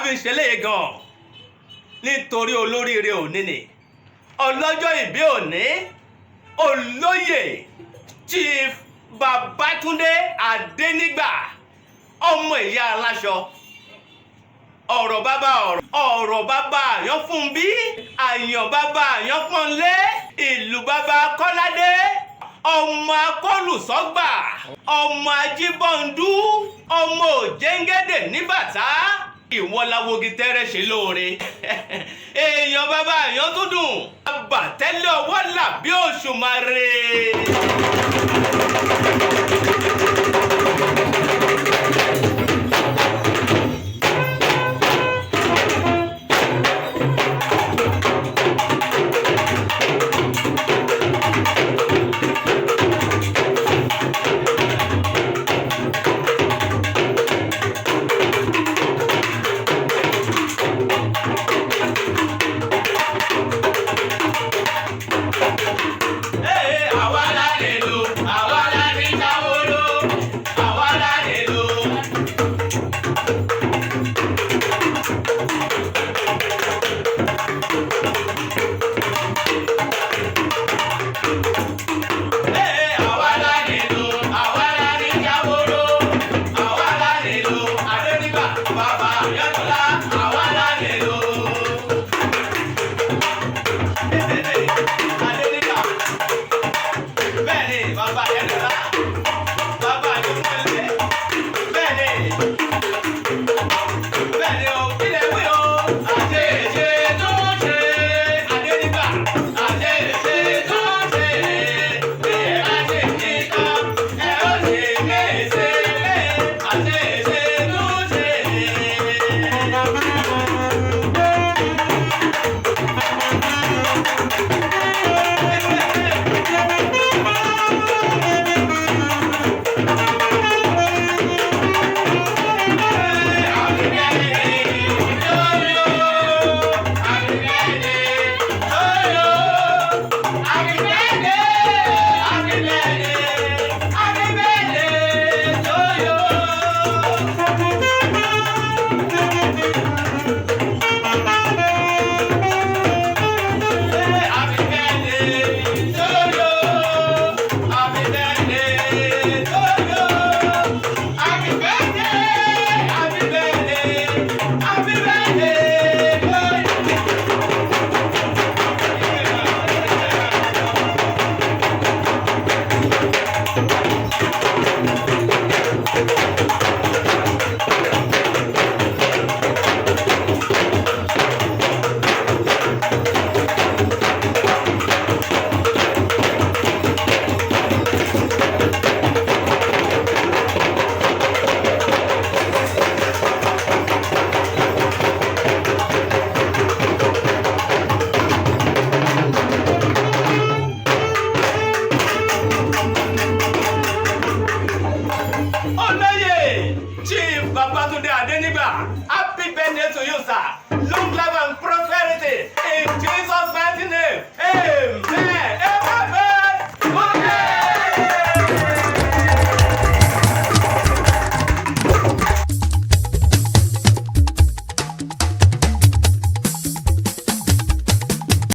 fi ń ṣe léyè gan nítorí olóríire òní ni ọlọ́jọ́ ìbí òní olóyè Chief Babátúndé Adénígbà ọmọ ìyá aláṣọ ọ̀rọ̀ bàbá ọ̀rọ̀ bàbá àyàn fún bí àyàn bàbá àyàn pọ́nlé ìlú bàbá kọ́ládé ọmọ akọ́lùsọ́gbà ọmọ ajíbọ̀ndú ọmọ òjẹ́ngẹ́dẹ̀ níbàtá ìwọ́n láwogi tẹ́rẹ́ ṣe lóore èèyàn bàbá àyàn tó dùn àbàtẹ́lẹ̀ ọwọ́ làbí òṣùmàrè.